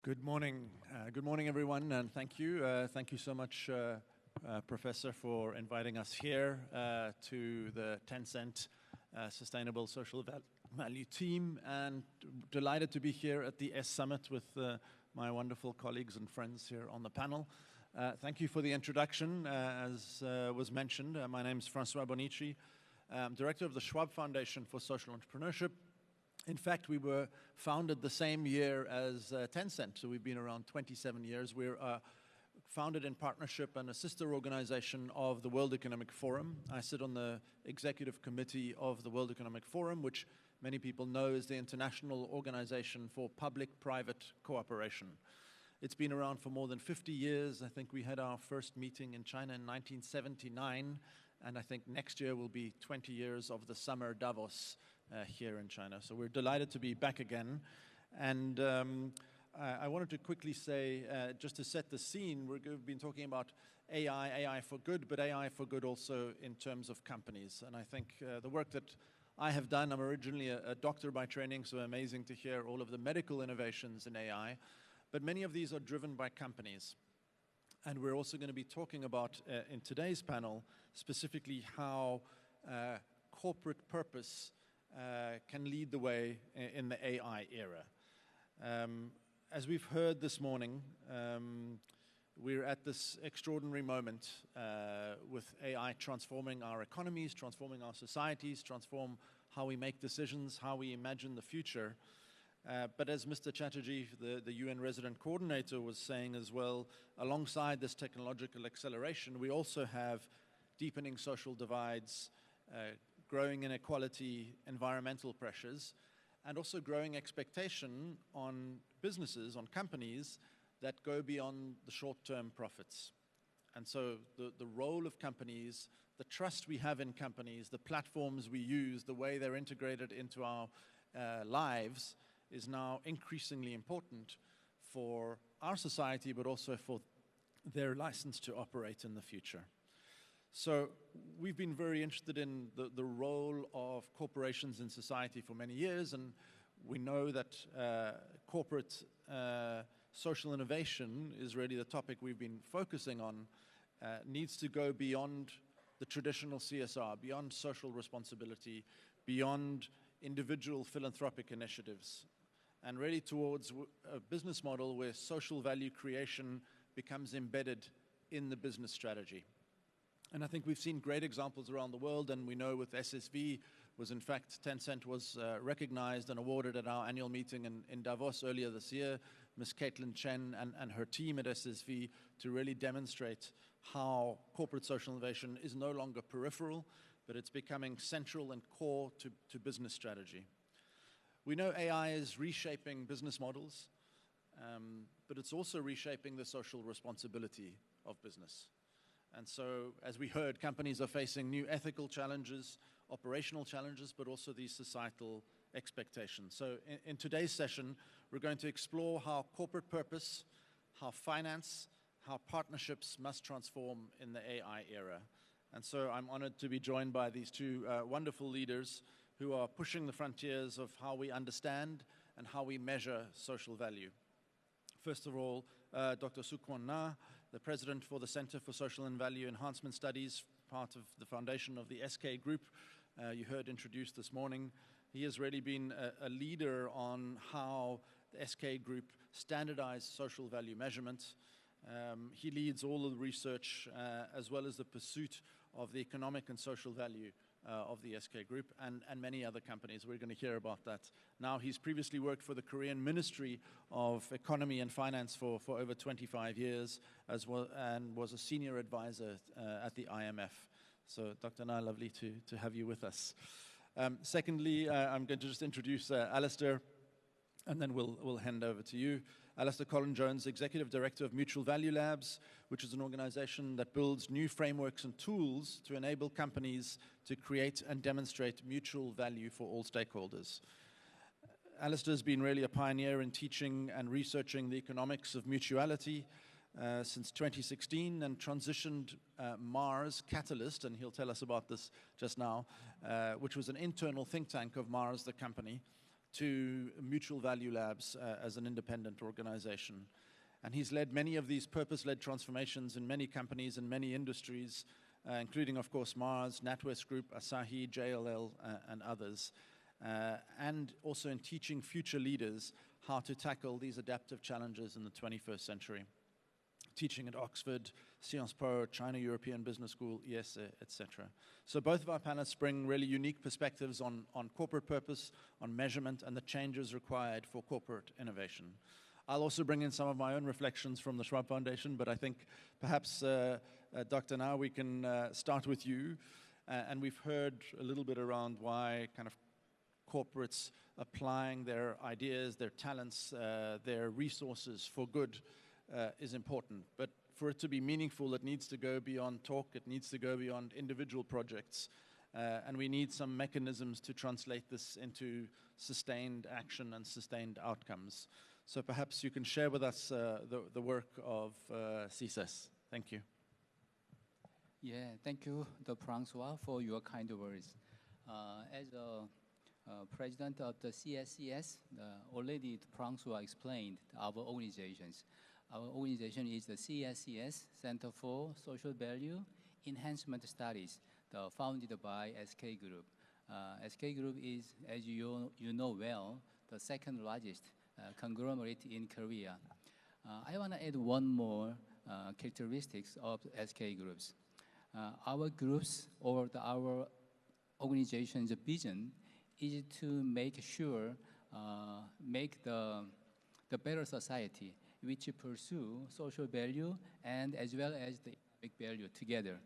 Good morning. Good morning, everyone, and thank you. Thank you so much, Professor, for inviting us here to the Tencent Sustainable Social Value team, and delighted to be here at the S Summit with my wonderful colleagues and friends here on the panel. Thank you for the introduction. As was mentioned, my name is Francois Bonici. I'm Director of the Schwab Foundation for Social Entrepreneurship. In fact, we were founded the same year as Tencent, so we've been around 27 years. We're founded in partnership and a sister organization of the World Economic Forum. I sit on the executive committee of the World Economic Forum, which many people know is the international organization for public-private cooperation. It's been around for more than 50 years. I think we had our first meeting in China in 1979, and I think next year will be 20 years of the summer Davos here in China. So we're delighted to be back again. And I wanted to quickly say, just to set the scene, we've been talking about AI for good, but AI for good also in terms of companies. And I think the work that I have done, I'm originally a doctor by training, so amazing to hear all of the medical innovations in AI, but many of these are driven by companies. And we're also going to be talking about, in today's panel, specifically how corporate purpose can lead the way in the AI era. As we've heard this morning, we're at this extraordinary moment with AI transforming our economies, transforming our societies, transform how we make decisions, how we imagine the future. But as Mr. Chatterjee, the UN resident coordinator, was saying as well, alongside this technological acceleration, we also have deepening social divides, growing inequality, environmental pressures, and also growing expectation on businesses, on companies that go beyond the short-term profits. And so the role of companies, the trust we have in companies, the platforms we use, the way they're integrated into our lives is now increasingly important for our society, but also for their license to operate in the future. So we've been very interested in the role of corporations in society for many years, and we know that corporate social innovation is really the topic we've been focusing on, needs to go beyond the traditional CSR, beyond social responsibility, beyond individual philanthropic initiatives, and really towards a business model where social value creation becomes embedded in the business strategy. And I think we've seen great examples around the world, and we know with SSV was, in fact, Tencent was recognized and awarded at our annual meeting in Davos earlier this year, Ms. Caitlin Chen and her team at SSV, to really demonstrate how corporate social innovation is no longer peripheral, but it's becoming central and core to business strategy. We know AI is reshaping business models, but it's also reshaping the social responsibility of business. And so, as we heard, companies are facing new ethical challenges, operational challenges, but also these societal expectations. So in today's session, we're going to explore how corporate purpose, how finance, how partnerships must transform in the AI era. And so I'm honored to be joined by these two wonderful leaders who are pushing the frontiers of how we understand and how we measure social value. First of all, Dr. Sukwon Na, the president for the Center for Social and Value Enhancement Studies, part of the foundation of the SK Group, you heard introduced this morning. He has really been a leader on how the SK Group standardized social value measurement. He leads all of the research as well as the pursuit of the economic and social value of the SK Group and many other companies. We're going to hear about that. Now, he's previously worked for the Korean Ministry of Economy and Finance for over 25 years as well, and was a senior advisor at the IMF. So, Dr. Na, lovely to have you with us. Secondly, I'm going to just introduce Alastair, and then we'll hand over to you. Alastair Colin-Jones, Executive Director of Mutual Value Labs, which is an organization that builds new frameworks and tools to enable companies to create and demonstrate mutual value for all stakeholders. Alastair has been really a pioneer in teaching and researching the economics of mutuality since 2016 and transitioned Mars Catalyst, and he'll tell us about this just now, which was an internal think tank of Mars, the company, to Mutual Value Labs as an independent organization. And he's led many of these purpose-led transformations in many companies and many industries, including, of course, Mars, NatWest Group, Asahi, JLL, and others. And also in teaching future leaders how to tackle these adaptive challenges in the 21st century. Teaching at Oxford, Sciences Po, China European Business School, ESE, etc. So both of our panelists bring really unique perspectives on corporate purpose, on measurement, and the changes required for corporate innovation. I'll also bring in some of my own reflections from the Schwab Foundation, but I think perhaps, Dr. Now, we can start with you. And we've heard a little bit around why kind of corporates applying their ideas, their talents, their resources for good is important. But for it to be meaningful, it needs to go beyond talk, it needs to go beyond individual projects. And we need some mechanisms to translate this into sustained action and sustained outcomes. So perhaps you can share with us the work of CSIS. Thank you. Yeah, thank you, Dr. Francois, for your kind words. As president of the CSCS, already Francois explained our organizations. Our organization is the CSCS, Center for Social Value Enhancement Studies, founded by SK Group. SK Group is, as you know well, the second largest conglomerate in Korea. I want to add one more characteristics of SK Groups. Our groups or our organization's vision is to make sure, make the better society which pursue social value and as well as the economic value together.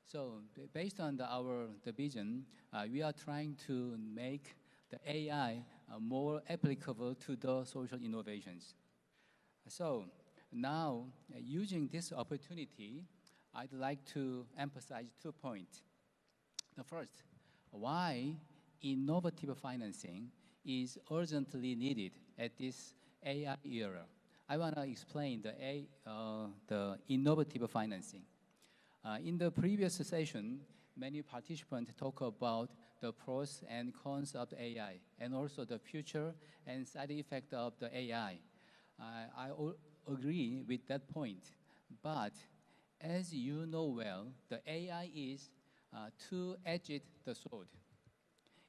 So based on the vision, we are trying to make the AI more applicable to the social innovations. So now, using this opportunity, I'd like to emphasize 2 points. The first, why innovative financing is urgently needed at this AI era. I want to explain the innovative financing. In the previous session, many participants talk about the pros and cons of the AI, and also the future and side effect of the AI. I agree with that point, but as you know well, the AI is two-edged the sword.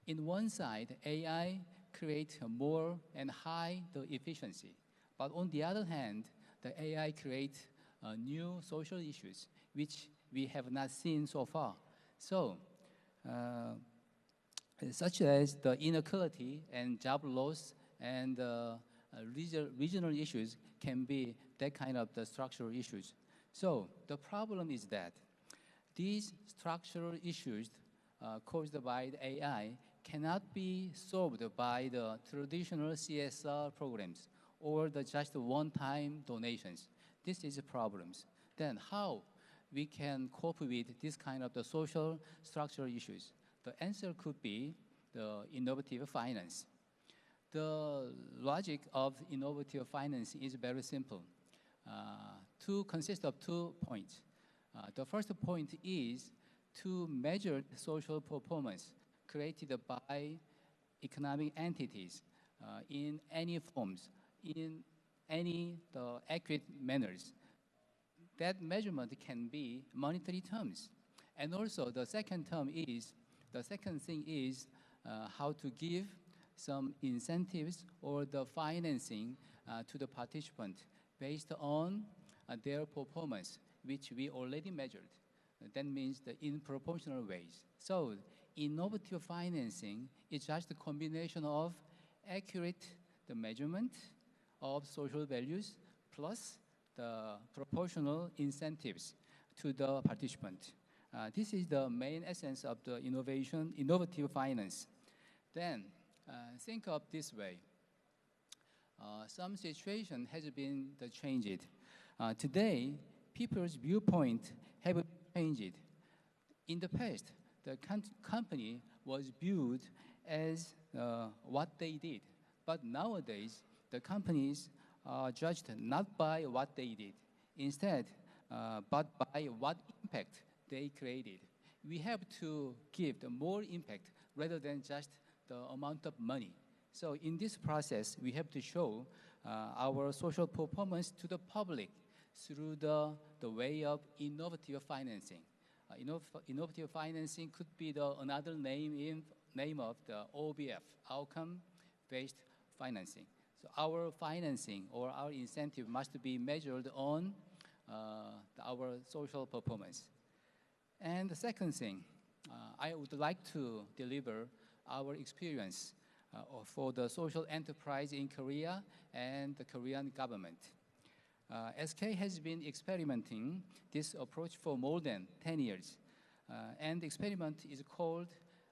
In one side, AI creates more and high the efficiency, but on the other hand, the AI creates new social issues which we have not seen so far. So, such as the inequality and job loss and regional issues can be that kind of the structural issues. So the problem is that these structural issues caused by the AI cannot be solved by the traditional CSR programs or the just one-time donations. This is the problems. Then how we can cope with this kind of the social structural issues? The answer could be the innovative finance. The logic of innovative finance is very simple. Consists of 2 points. The first point is to measure social performance created by economic entities in any forms, in any accurate manners. That measurement can be monetary terms. And also the second thing is how to give some incentives or the financing to the participant based on their performance, which we already measured. That means in proportional ways. So innovative financing is just a combination of accurate the measurement of social values plus the proportional incentives to the participant. This is the main essence of the innovative finance. Then think of this way. Some situation has been changed. Today, people's viewpoint have changed. In the past, the company was viewed as what they did. But nowadays, the companies are judged not by what they did, instead, but by what impact they created. We have to give the more impact rather than just the amount of money. So in this process, we have to show our social performance to the public through the way of innovative financing. Innovative financing could be another name of the OBF, outcome-based financing. So our financing or our incentive must be measured on our social performance. And the second thing, I would like to deliver our experience for the social enterprise in Korea and the Korean government. SK has been experimenting this approach for more than 10 years. And the experiment is called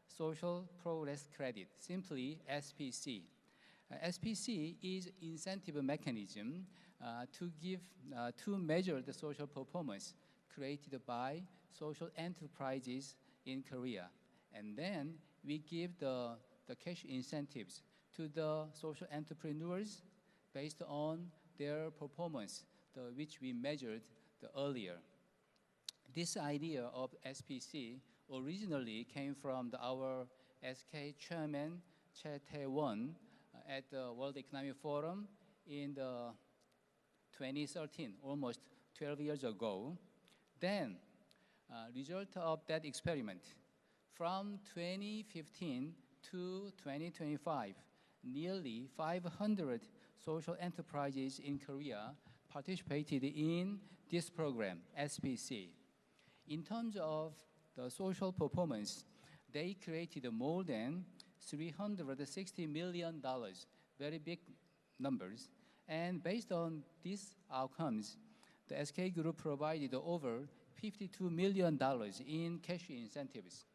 Social Progress Credit, simply SPC. SPC is incentive mechanism to measure the social performance created by social enterprises in Korea. And then we give the cash incentives to the social entrepreneurs based on their performance, which we measured earlier. This idea of SPC originally came from our SK chairman, Chae Tae-won, at the World Economic Forum in 2013, almost 12 years ago. Then, result of that experiment, from 2015 to 2025, nearly 500 social enterprises in Korea participated in this program, SPC. In terms of the social performance, they created more than $360 million, very big numbers. And based on these outcomes, the SK Group provided over $52 million in cash incentives.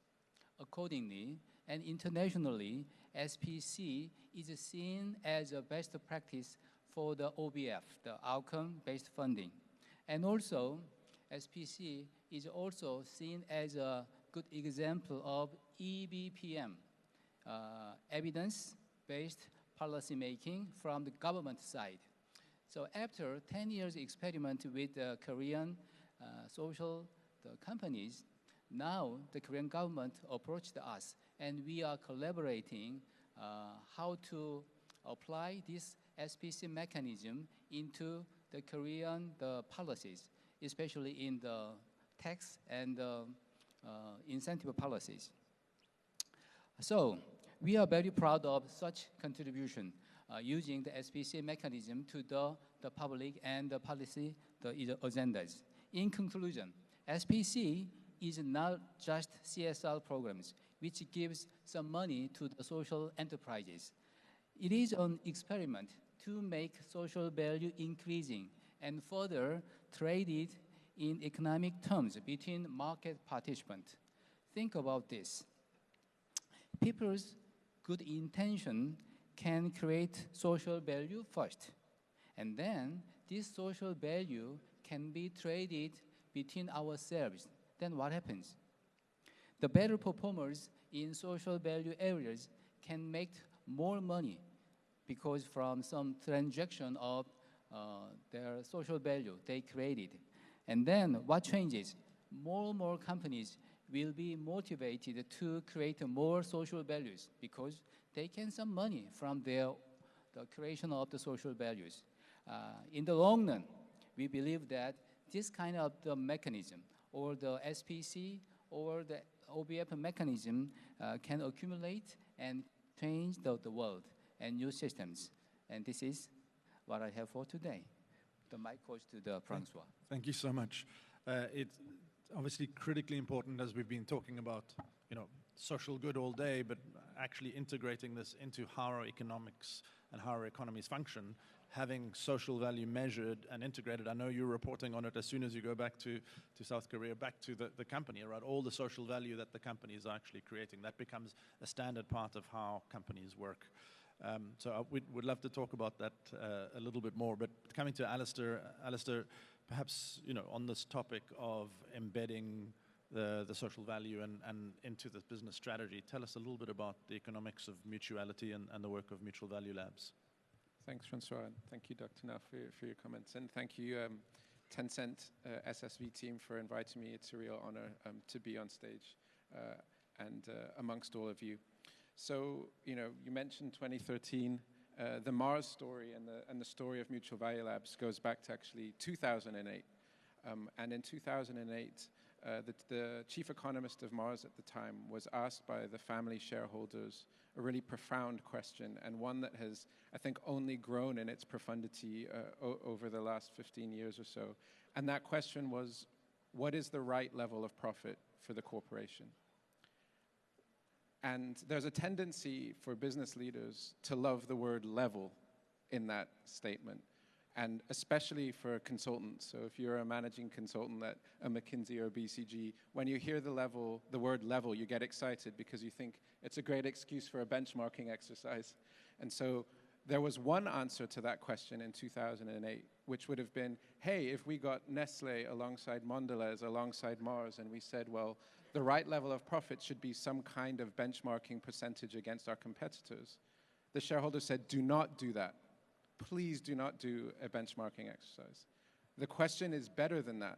Accordingly, and internationally, SPC is seen as a best practice for the OBF, the outcome-based funding. And also, SPC is also seen as a good example of EBPM, evidence-based policymaking from the government side. So after 10 years experiment with the Korean social companies, now the Korean government approached us, and we are collaborating how to apply this SPC mechanism into the Korean policies, especially in the tax and incentive policies. So we are very proud of such contribution using the SPC mechanism to the public and the policy agendas. In conclusion, SPC is not just CSR programs, which gives some money to the social enterprises. It is an experiment to make social value increasing and further traded in economic terms between market participants. Think about this. People's good intention can create social value first, and then this social value can be traded between ourselves. Then what happens? The better performers in social value areas can make more money because from some transaction of their social value they created. And then what changes? More and more companies will be motivated to create more social values because they can some money from the creation of the social values. In the long run, we believe that this kind of the mechanism or the SPC or the OBF mechanism can accumulate and change the world and new systems. And this is what I have for today. The mic goes to the Francois. Thank you so much. It's obviously critically important, as we've been talking about, social good all day, but actually integrating this into how our economics and how our economies function, having social value measured and integrated. I know you're reporting on it as soon as you go back to South Korea, back to the company, right? All the social value that the company is actually creating. That becomes a standard part of how companies work. So we'd love to talk about that a little bit more. But coming to Alastair, perhaps on this topic of embedding the social value and into the business strategy, tell us a little bit about the economics of mutuality and the work of Mutual Value Labs. Thanks, Francois, and thank you, Dr. Na, for your comments. And thank you, Tencent SSV team, for inviting me. It's a real honor to be on stage and amongst all of you. So, you mentioned 2013. The Mars story and the story of Mutual Value Labs goes back to actually 2008. And in 2008, the chief economist of Mars at the time was asked by the family shareholders a really profound question, and one that has, I think, only grown in its profundity over the last 15 years or so. And that question was, what is the right level of profit for the corporation? And there's a tendency for business leaders to love the word level in that statement, and especially for consultants. So if you're a managing consultant at a McKinsey or a BCG, when you hear the word level, you get excited because you think it's a great excuse for a benchmarking exercise. And so there was one answer to that question in 2008, which would have been, hey, if we got Nestle alongside Mondelez, alongside Mars, and we said, well, the right level of profit should be some kind of benchmarking percentage against our competitors. The shareholders said, do not do that. Please do not do a benchmarking exercise. The question is better than that.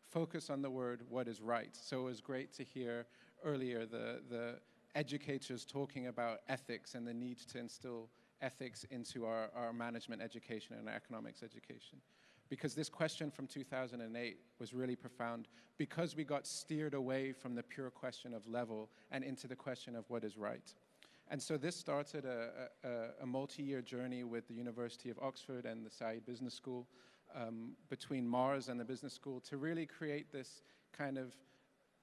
Focus on the word, what is right. So it was great to hear earlier the educators talking about ethics and the need to instill ethics into our management education and our economics education. Because this question from 2008 was really profound because we got steered away from the pure question of level and into the question of what is right. And so this started a multi-year journey with the University of Oxford and the Saïd Business School, between Mars and the business school, to really create this kind of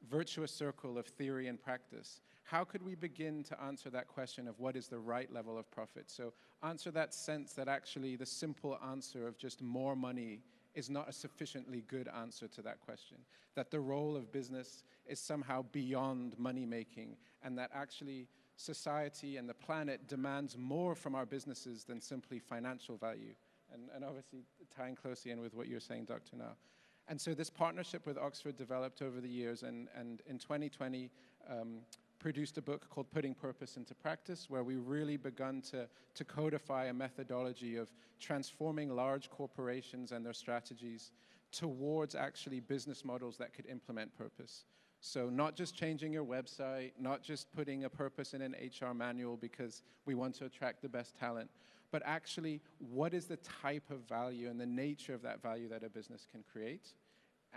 virtuous circle of theory and practice. How could we begin to answer that question of what is the right level of profit? So answer that sense that actually the simple answer of just more money is not a sufficiently good answer to that question. That the role of business is somehow beyond money making, and that actually society and the planet demands more from our businesses than simply financial value. And obviously tying closely in with what you're saying, Dr. Na. And so this partnership with Oxford developed over the years, and in 2020 produced a book called Putting Purpose into Practice, where we really begun to codify a methodology of transforming large corporations and their strategies towards actually business models that could implement purpose. So not just changing your website, not just putting a purpose in an HR manual because we want to attract the best talent, but actually what is the type of value and the nature of that value that a business can create?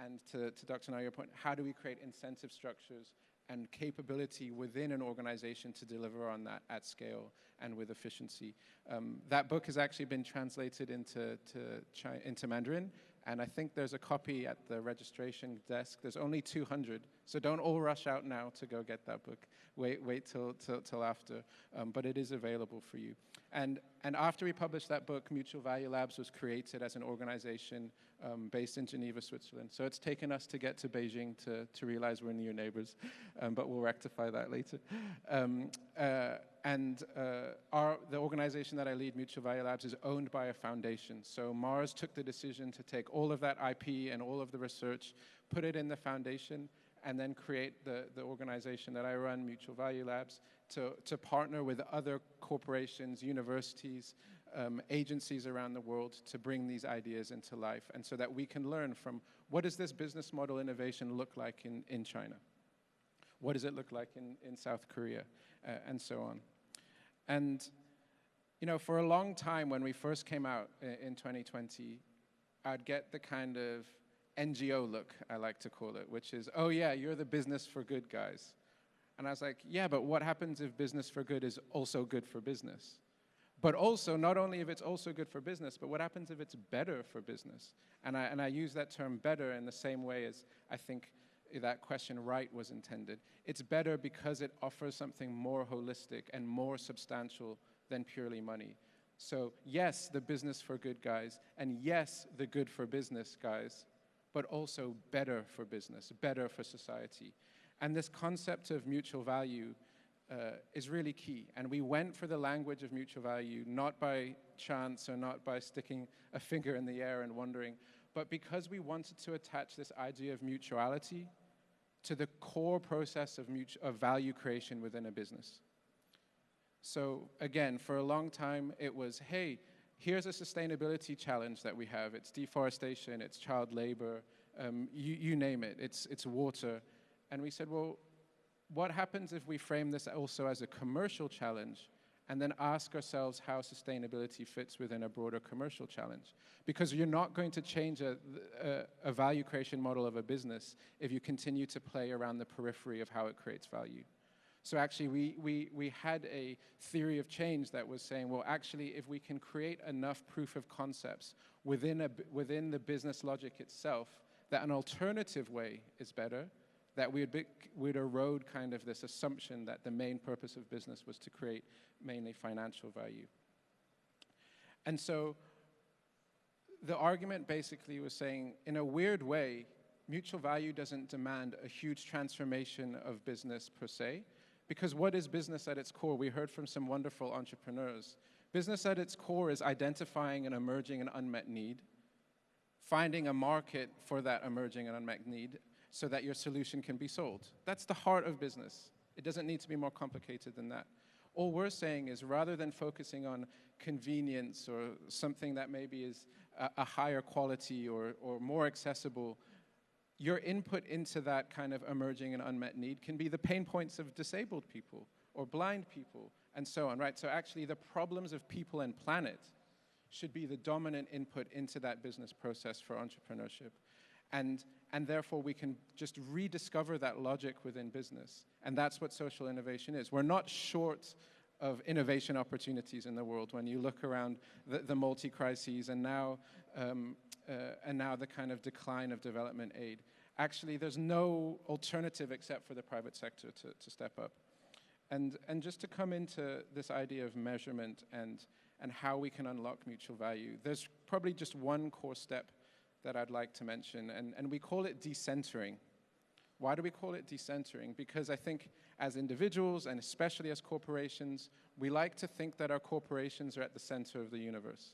And to Dr. Na, your point, how do we create incentive structures and capability within an organization to deliver on that at scale and with efficiency? That book has actually been translated into Mandarin, and I think there's a copy at the registration desk. There's only 200, so don't all rush out now to go get that book. Wait till after, but it is available for you. And after we published that book, Mutual Value Labs was created as an organization based in Geneva, Switzerland. So it's taken us to get to Beijing to realize we're near neighbors, but we'll rectify that later. The organization that I lead, Mutual Value Labs, is owned by a foundation. So Mars took the decision to take all of that IP and all of the research, put it in the foundation, and then create the organization that I run, Mutual Value Labs, to partner with other corporations, universities, agencies around the world to bring these ideas into life, and so that we can learn from what does this business model innovation look like in China? What does it look like in South Korea? And so on. And, for a long time when we first came out in 2020, I'd get the kind of NGO look, I like to call it, which is, oh yeah, you're the business for good guys. And I was like, yeah, but what happens if business for good is also good for business? But also, not only if it's also good for business, but what happens if it's better for business? And I use that term better in the same way as I think that question right was intended. It's better because it offers something more holistic and more substantial than purely money. So yes, the business for good guys, and yes, the good for business guys, but also better for business, better for society. And this concept of mutual value is really key. And we went for the language of mutual value, not by chance or not by sticking a finger in the air and wondering, but because we wanted to attach this idea of mutuality to the core process of value creation within a business. So again, for a long time, it was, hey, here's a sustainability challenge that we have. It's deforestation, it's child labor, you name it, it's water. And we said, well, what happens if we frame this also as a commercial challenge and then ask ourselves how sustainability fits within a broader commercial challenge? Because you're not going to change a value creation model of a business if you continue to play around the periphery of how it creates value. So actually, we had a theory of change that was saying, well, actually, if we can create enough proof of concepts within the business logic itself, that an alternative way is better, that we'd erode kind of this assumption that the main purpose of business was to create mainly financial value. And so the argument basically was saying, in a weird way, mutual value doesn't demand a huge transformation of business per se, because what is business at its core? We heard from some wonderful entrepreneurs. Business at its core is identifying an emerging and unmet need, finding a market for that emerging and unmet need so that your solution can be sold. That's the heart of business. It doesn't need to be more complicated than that. All we're saying is, rather than focusing on convenience or something that maybe is a higher quality or more accessible, your input into that kind of emerging and unmet need can be the pain points of disabled people or blind people and so on, right? So actually the problems of people and planet should be the dominant input into that business process for entrepreneurship. And therefore we can just rediscover that logic within business. And that's what social innovation is. We're not short of innovation opportunities in the world when you look around the multi-crises and now the kind of decline of development aid. Actually, there's no alternative except for the private sector to step up. And just to come into this idea of measurement and how we can unlock mutual value, there's probably just one core step that I'd like to mention, and we call it decentering. Why do we call it decentering? Because I think as individuals, and especially as corporations, we like to think that our corporations are at the center of the universe,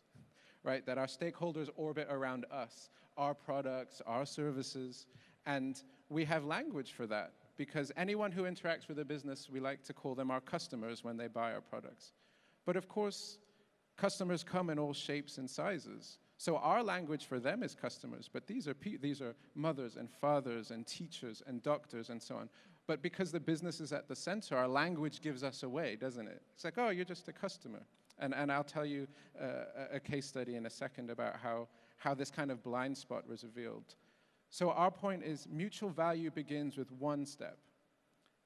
right? That our stakeholders orbit around us, our products, our services, and we have language for that, because anyone who interacts with a business, we like to call them our customers when they buy our products. But of course, customers come in all shapes and sizes. So our language for them is customers, but these are mothers and fathers and teachers and doctors and so on. But because the business is at the center, our language gives us away, doesn't it? It's like, oh, you're just a customer. And I'll tell you a case study in a second about how this kind of blind spot was revealed. So our point is mutual value begins with one step.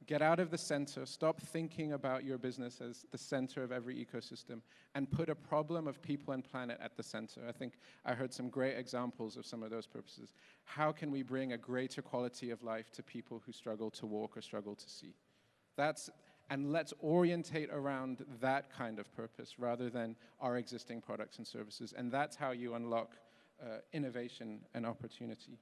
Get out of the center, stop thinking about your business as the center of every ecosystem, and put a problem of people and planet at the center. I think I heard some great examples of some of those purposes. How can we bring a greater quality of life to people who struggle to walk or struggle to see? And let's orientate around that kind of purpose rather than our existing products and services. And that's how you unlock innovation and opportunity.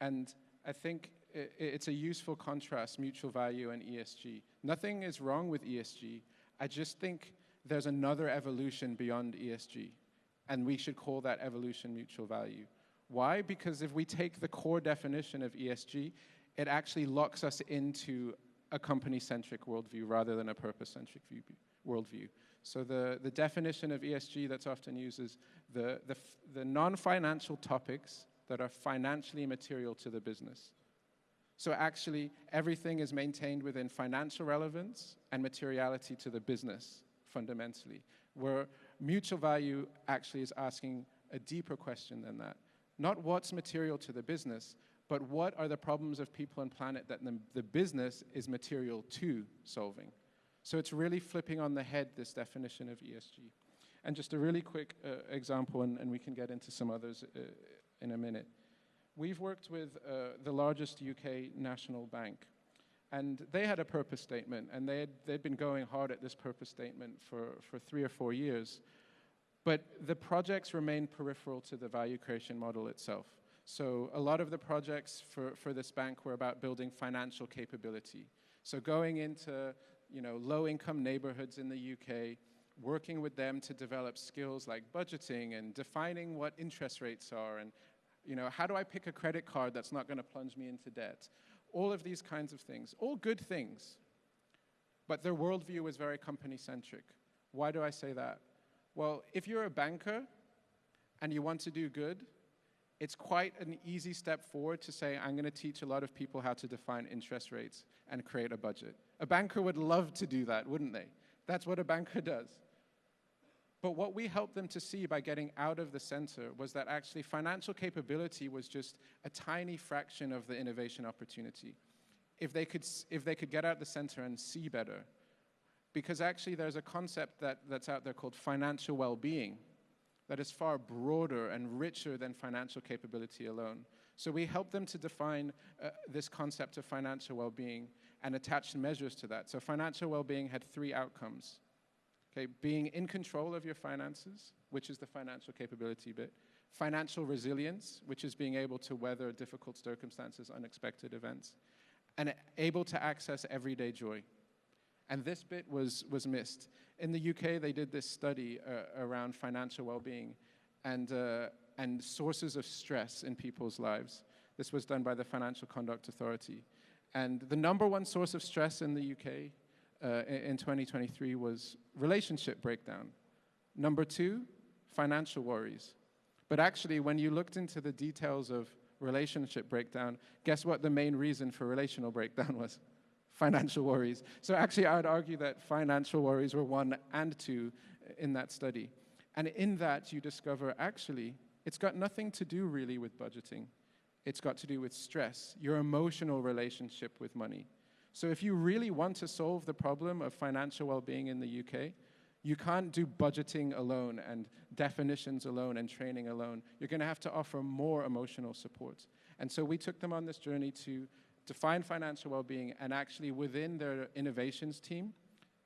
And I think it's a useful contrast, mutual value and ESG. Nothing is wrong with ESG. I just think there's another evolution beyond ESG, and we should call that evolution mutual value. Why? Because if we take the core definition of ESG, it actually locks us into a company-centric worldview rather than a purpose-centric worldview. So the definition of ESG that's often used is the non-financial topics that are financially material to the business. So actually, everything is maintained within financial relevance and materiality to the business, fundamentally, where mutual value actually is asking a deeper question than that. Not what's material to the business, but what are the problems of people and planet that the business is material to solving. So it's really flipping on the head this definition of ESG. And just a really quick example, and we can get into some others in a minute. We've worked with the largest UK national bank, and they had a purpose statement, and they'd been going hard at this purpose statement for 3 or 4 years. But the projects remained peripheral to the value creation model itself. So a lot of the projects for this bank were about building financial capability. So going into low-income neighborhoods in the UK, working with them to develop skills like budgeting and defining what interest rates are, and how do I pick a credit card that's not going to plunge me into debt? All of these kinds of things, all good things. But their worldview was very company-centric. Why do I say that? Well, if you're a banker and you want to do good, it's quite an easy step forward to say, I'm going to teach a lot of people how to define interest rates and create a budget. A banker would love to do that, wouldn't they? That's what a banker does. But what we helped them to see by getting out of the center was that actually financial capability was just a tiny fraction of the innovation opportunity. If they could get out the center and see better, because actually there's a concept that's out there called financial well-being that is far broader and richer than financial capability alone. So we helped them to define this concept of financial well-being and attach measures to that. So financial well-being had 3 outcomes. Okay, being in control of your finances, which is the financial capability bit. Financial resilience, which is being able to weather difficult circumstances, unexpected events. And able to access everyday joy. And this bit was missed. In the UK, they did this study around financial well-being and sources of stress in people's lives. This was done by the Financial Conduct Authority. And the #1 source of stress in the UK in 2023 was relationship breakdown. #2, financial worries. But actually, when you looked into the details of relationship breakdown, guess what the main reason for relational breakdown was? Financial worries. So actually, I would argue that financial worries were 1 and 2 in that study. And in that, you discover, actually, it's got nothing to do really with budgeting. It's got to do with stress, your emotional relationship with money. So if you really want to solve the problem of financial well-being in the UK, you can't do budgeting alone and definitions alone and training alone. You're going to have to offer more emotional support. And so we took them on this journey to define financial well-being and actually within their innovations team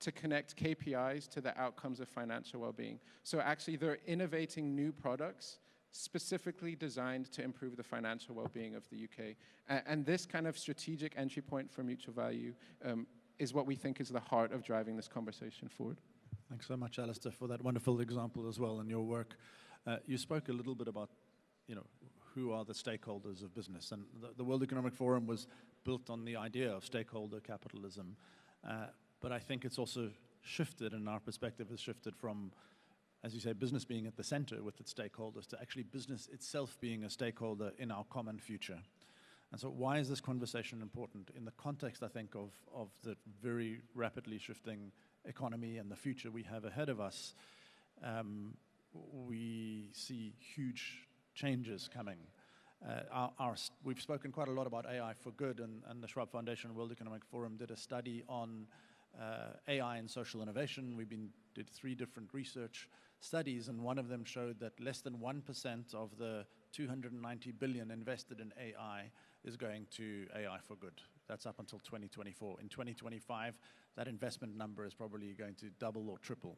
to connect KPIs to the outcomes of financial well-being. So actually they're innovating new products specifically designed to improve the financial well-being of the UK. And this kind of strategic entry point for mutual value is what we think is the heart of driving this conversation forward. Thanks so much, Alastair, for that wonderful example as well in your work. You spoke a little bit about, who are the stakeholders of business, and the World Economic Forum was built on the idea of stakeholder capitalism. But I think it's also shifted, and our perspective has shifted from, as you say, business being at the center with its stakeholders to actually business itself being a stakeholder in our common future. And so why is this conversation important? In the context, I think, of the very rapidly shifting economy and the future we have ahead of us, we see huge changes coming. We've spoken quite a lot about AI for good, and the Schwab Foundation and World Economic Forum did a study on AI and social innovation. Did 3 different research studies, and one of them showed that less than 1% of the 290 billion invested in AI is going to AI for good. That's up until 2024. In 2025, that investment number is probably going to double or triple.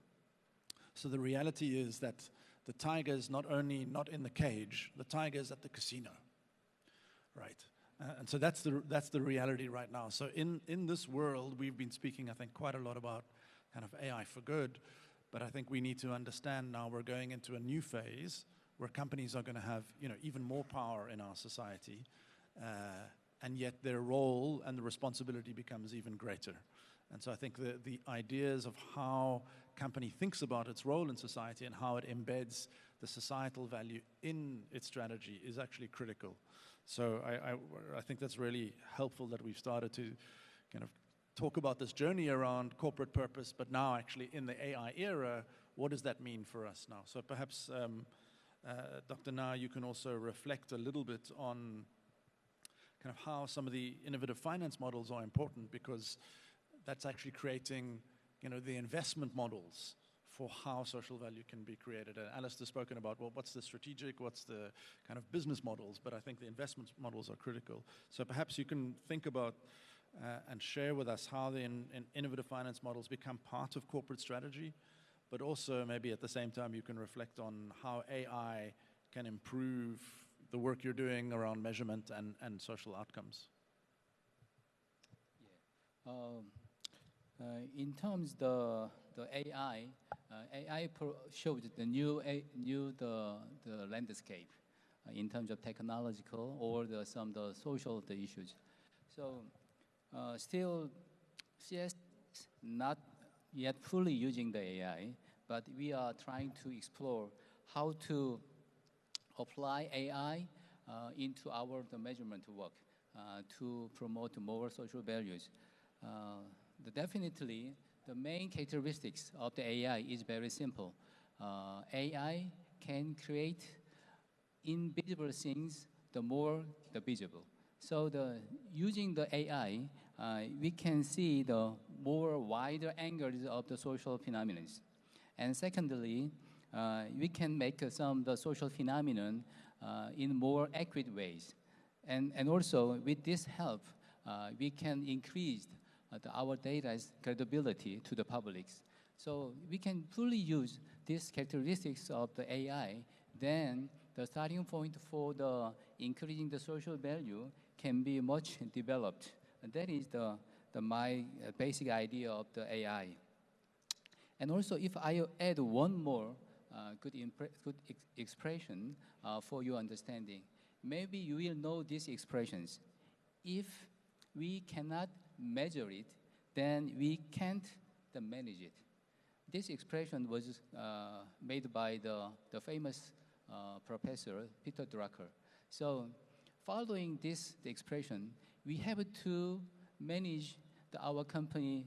So the reality is that the tiger is not only not in the cage, the tiger is at the casino, right? And so that's the reality right now. So in this world, we've been speaking, I think, quite a lot about kind of AI for good, but I think we need to understand now we're going into a new phase where companies are going to have, even more power in our society, and yet their role and the responsibility becomes even greater. And so I think the ideas of how company thinks about its role in society and how it embeds the societal value in its strategy is actually critical. So I think that's really helpful that we've started to kind of talk about this journey around corporate purpose, but now actually in the AI era, what does that mean for us now? So perhaps, Dr. Na, you can also reflect a little bit on kind of how some of the innovative finance models are important, because that's actually creating, the investment models for how social value can be created. And Alastair's spoken about, well, what's the strategic, what's the kind of business models, but I think the investment models are critical. So perhaps you can think about and share with us how the innovative finance models become part of corporate strategy, but also maybe at the same time you can reflect on how AI can improve the work you're doing around measurement and social outcomes. Yeah. In terms of the AI, AI showed the the landscape in terms of technological or some of the social issues. So still, CS not yet fully using the AI, but we are trying to explore how to apply AI into our the measurement work to promote more social values. Definitely, the main characteristics of the AI is very simple. AI can create invisible things, the more the visible. So using the AI, we can see the more wider angles of the social phenomena. And secondly, we can make some the social phenomenon in more accurate ways. And also, with this help, we can increase our data's credibility to the public. So we can fully use these characteristics of the AI, then the starting point for the increasing the social value can be much developed. And that is my basic idea of the AI. And also, if I add one more good expression for your understanding, maybe you will know these expressions. If we cannot measure it, then we can't manage it. This expression was made by the famous professor, Peter Drucker. So following this expression, we have to manage our company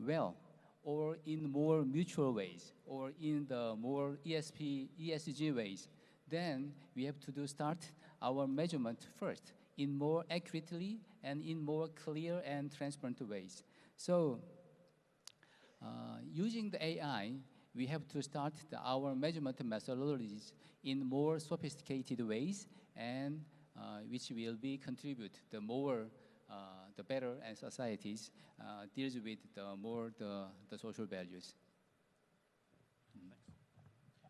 well, or in more mutual ways, or in the more ESG ways. Then we have to start our measurement first in more accurately and in more clear and transparent ways. So using the AI, we have to start our measurement methodologies in more sophisticated ways, and which will be contribute the more, the better, and societies deals with the more the social values.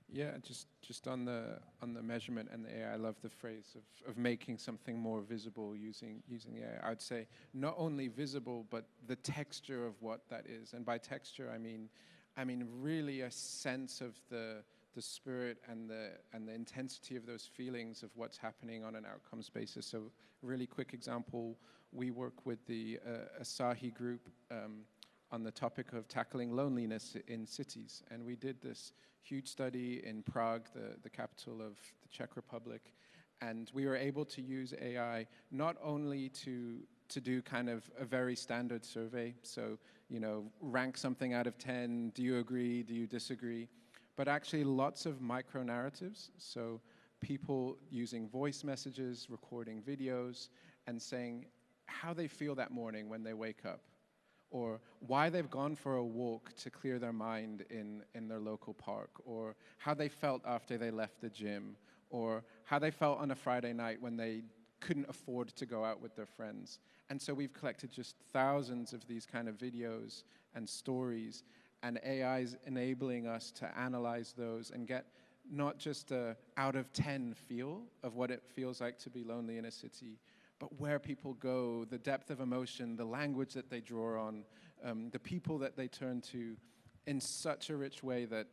Yeah, just on the measurement and the AI, I love the phrase of making something more visible using the AI. I would say not only visible, but the texture of what that is. And by texture, I mean really a sense of the spirit and the intensity of those feelings of what's happening on an outcomes basis. So, really quick example: we work with the Asahi Group on the topic of tackling loneliness in cities, and we did this huge study in Prague, the capital of the Czech Republic, and we were able to use AI not only to do kind of a very standard survey, so rank something out of 10, do you agree, do you disagree, but actually lots of micro narratives, so people using voice messages, recording videos, and saying how they feel that morning when they wake up, or why they've gone for a walk to clear their mind in their local park, or how they felt after they left the gym, or how they felt on a Friday night when they couldn't afford to go out with their friends. And so we've collected just thousands of these kind of videos and stories, and AI is enabling us to analyze those and get not just a out of 10 feel of what it feels like to be lonely in a city, but where people go, the depth of emotion, the language that they draw on, the people that they turn to, in such a rich way that,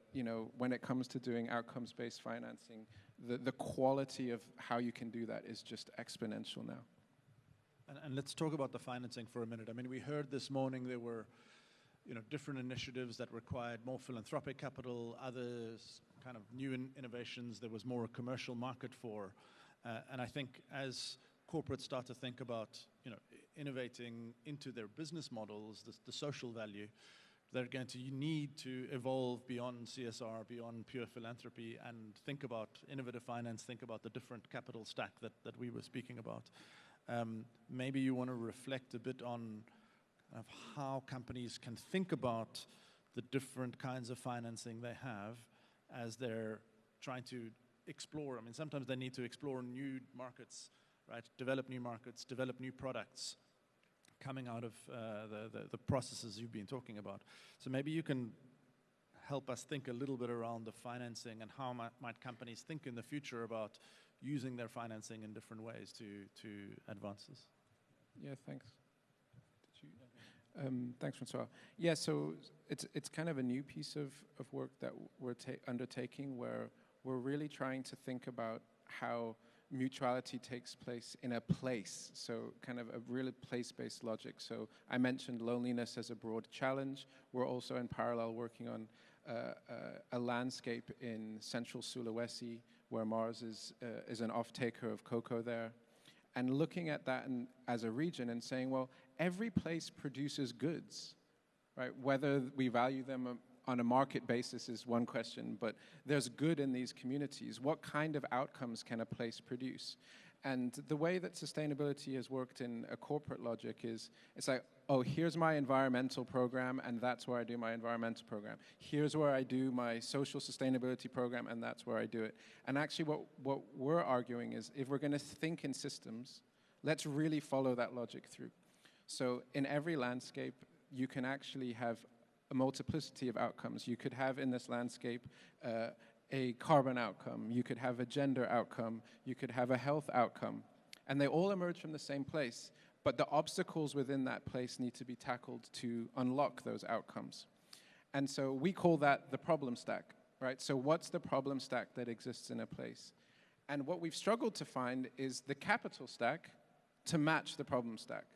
when it comes to doing outcomes-based financing, the quality of how you can do that is just exponential now. And let's talk about the financing for a minute. I mean, we heard this morning there were, different initiatives that required more philanthropic capital, others kind of new innovations there was more a commercial market for. And I think as corporates start to think about, innovating into their business models, the social value, they're going to need to evolve beyond CSR, beyond pure philanthropy, and think about innovative finance, think about the different capital stack that we were speaking about. Maybe you want to reflect a bit on of how companies can think about the different kinds of financing they have as they're trying to explore. I mean, sometimes they need to explore new markets, right? Develop new markets, develop new products coming out of the processes you've been talking about. So maybe you can help us think a little bit around the financing and how might companies think in the future about using their financing in different ways to advance this. Yeah, thanks. Thanks, Francois. Yeah, so it's kind of a new piece of work that we're undertaking where we're really trying to think about how mutuality takes place in a place, so kind of a really place-based logic. So I mentioned loneliness as a broad challenge. We're also in parallel working on a landscape in central Sulawesi where Mars is an off-taker of cocoa there, and looking at that as a region and saying, well, every place produces goods, right? Whether we value them on a market basis is one question, but there's good in these communities. What kind of outcomes can a place produce? And the way that sustainability has worked in a corporate logic is, it's like, oh, here's my environmental program, and that's where I do my environmental program. Here's where I do my social sustainability program, and that's where I do it. And actually what we're arguing is, if we're going to think in systems, let's really follow that logic through. So in every landscape, you can actually have a multiplicity of outcomes. You could have in this landscape a carbon outcome, you could have a gender outcome, you could have a health outcome, and they all emerge from the same place, but the obstacles within that place need to be tackled to unlock those outcomes. And so we call that the problem stack, right? So what's the problem stack that exists in a place? And what we've struggled to find is the capital stack to match the problem stack.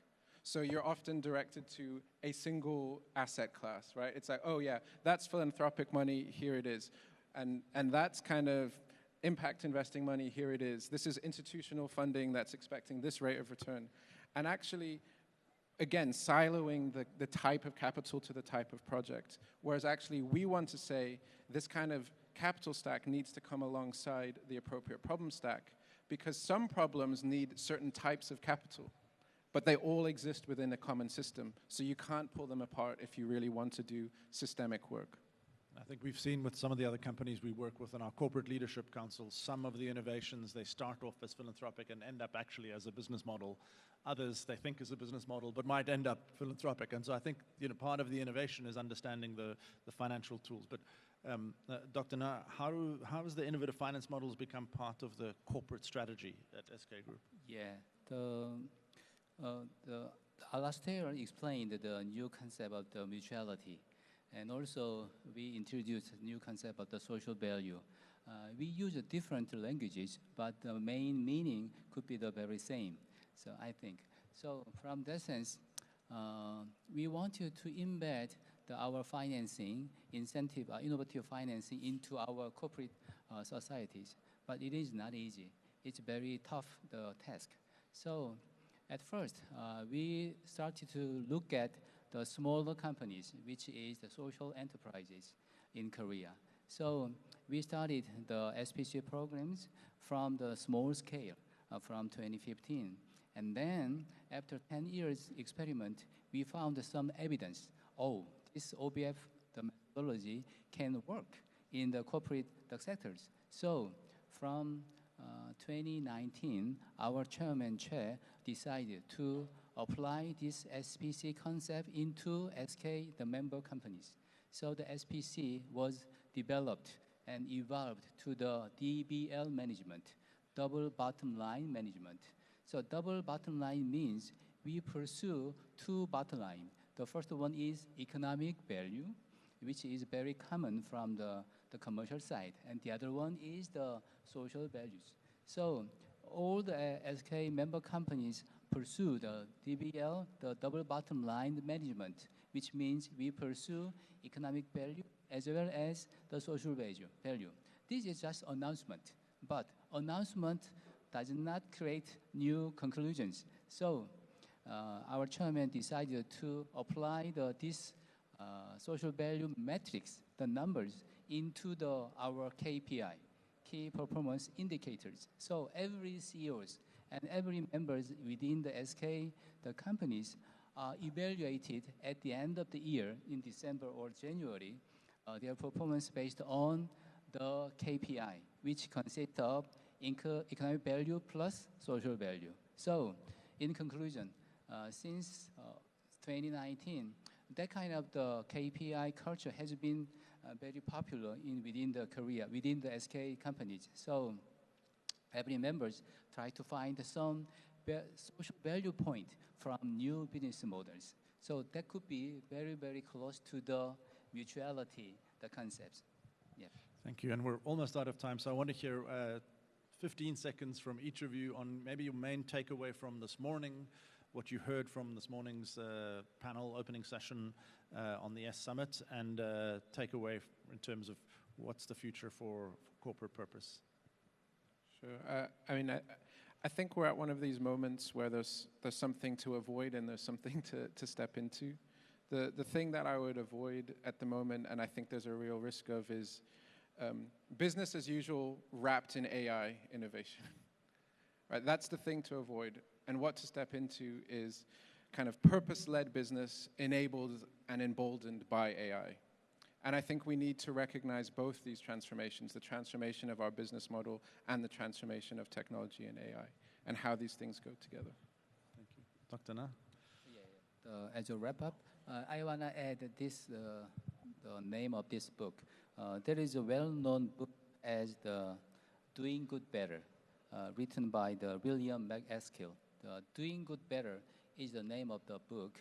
So you're often directed to a single asset class, right? It's like, oh yeah, that's philanthropic money, here it is. And that's kind of impact investing money, here it is. This is institutional funding that's expecting this rate of return. And actually, again, siloing the type of capital to the type of project. Whereas actually, we want to say this kind of capital stack needs to come alongside the appropriate problem stack, because some problems need certain types of capital, but they all exist within a common system. So you can't pull them apart if you really want to do systemic work. I think we've seen with some of the other companies we work with in our corporate leadership council, some of the innovations, they start off as philanthropic and end up actually as a business model. Others they think is a business model, but might end up philanthropic. And so I think part of the innovation is understanding the financial tools. But Dr. Na, how has the innovative finance models become part of the corporate strategy at SK Group? Yeah, the Alastair explained the new concept of the mutuality. And also, we introduced a new concept of the social value. We use different languages, but the main meaning could be the very same. So I think. So from that sense, we wanted to embed our financing, incentive, innovative financing into our corporate societies. But it is not easy. It's very tough, the task. So at first, we started to look at the smaller companies, which is the social enterprises in Korea. So we started the SPC programs from the small scale from 2015. And then after 10 years experiment, we found some evidence. Oh, this OBF, the methodology, can work in the corporate sectors. So from 2019, our chairman chair decided to apply this SPC concept into SK, the member companies. So the SPC was developed and evolved to the DBL management, double bottom line management. So double bottom line means we pursue two bottom line. The first one is economic value, which is very common from the commercial side. And the other one is the social values. So all the SK member companies pursue the DBL, the double bottom line management, which means we pursue economic value as well as the social value. This is just announcement, but announcement does not create new conclusions. So our chairman decided to apply this social value metrics, the numbers, into our KPI, key performance indicators. So every CEOs and every members within the SK, the companies, are evaluated at the end of the year in December or January, their performance based on the KPI, which consists of economic value plus social value. So in conclusion, since 2019, that kind of the KPI culture has been very popular within the Korea, within the SK companies. So every members try to find some social value point from new business models. So that could be very, very close to the mutuality, the concepts. Yeah. Thank you. And we're almost out of time, so I want to hear 15 seconds from each of you on maybe your main takeaway from this morning, what you heard from this morning's panel opening session on the S Summit, and takeaway in terms of what's the future for corporate purpose. Sure. I think we're at one of these moments where there's something to avoid and there's something to step into. The thing that I would avoid at the moment, and I think there's a real risk of, is business as usual wrapped in AI innovation. Right? That's the thing to avoid. And what to step into is kind of purpose-led business enabled and emboldened by AI. And I think we need to recognize both these transformations, the transformation of our business model and the transformation of technology and AI, and how these things go together. Thank you. Dr. Na? As a wrap-up, I want to add this, the name of this book. There is a well-known book as the Doing Good Better, written by the William McEskill. The Doing Good Better is the name of the book,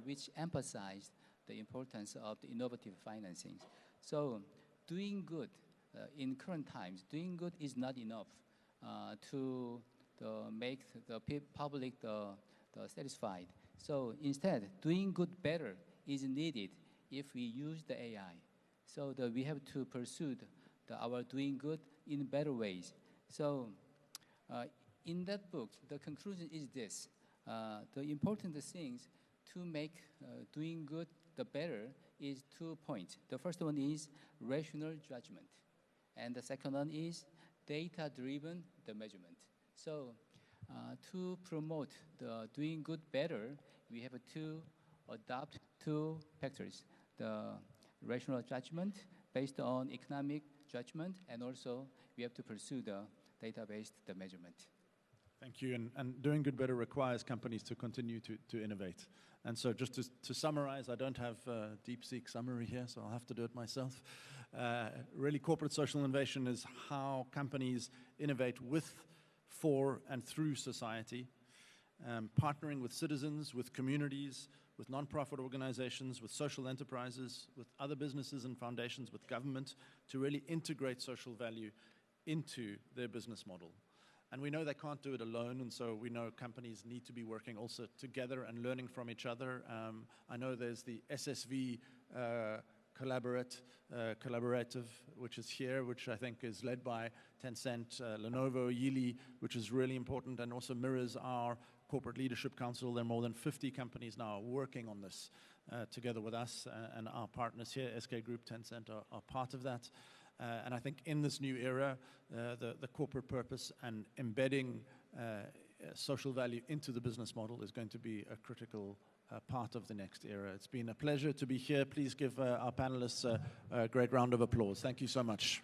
which emphasized the importance of the innovative financing. So doing good, in current times, doing good is not enough to make the public satisfied. So instead, doing good better is needed if we use the AI. So we have to pursue our doing good in better ways. So in that book, the conclusion is this. The important things to make doing good the better is 2 points. The first one is rational judgment. And the second one is data-driven measurement. So to promote the doing good better, we have to adopt 2 factors. The rational judgment based on economic judgment, and also we have to pursue the data-based measurement. Thank you. And doing good better requires companies to continue to innovate. And so just to summarize, I don't have a DeepSeek summary here, so I'll have to do it myself. Really, corporate social innovation is how companies innovate with, for, and through society, partnering with citizens, with communities, with nonprofit organizations, with social enterprises, with other businesses and foundations, with government, to really integrate social value into their business model. And we know they can't do it alone, and so we know companies need to be working also together and learning from each other. I know there's the SSV collaborative, which is here, which I think is led by Tencent, Lenovo, Yili, which is really important, and also mirrors our Corporate Leadership Council. There are more than 50 companies now working on this together with us, and our partners here, SK Group, Tencent, are part of that. And I think in this new era, the corporate purpose and embedding social value into the business model is going to be a critical part of the next era. It's been a pleasure to be here. Please give our panelists a great round of applause. Thank you so much.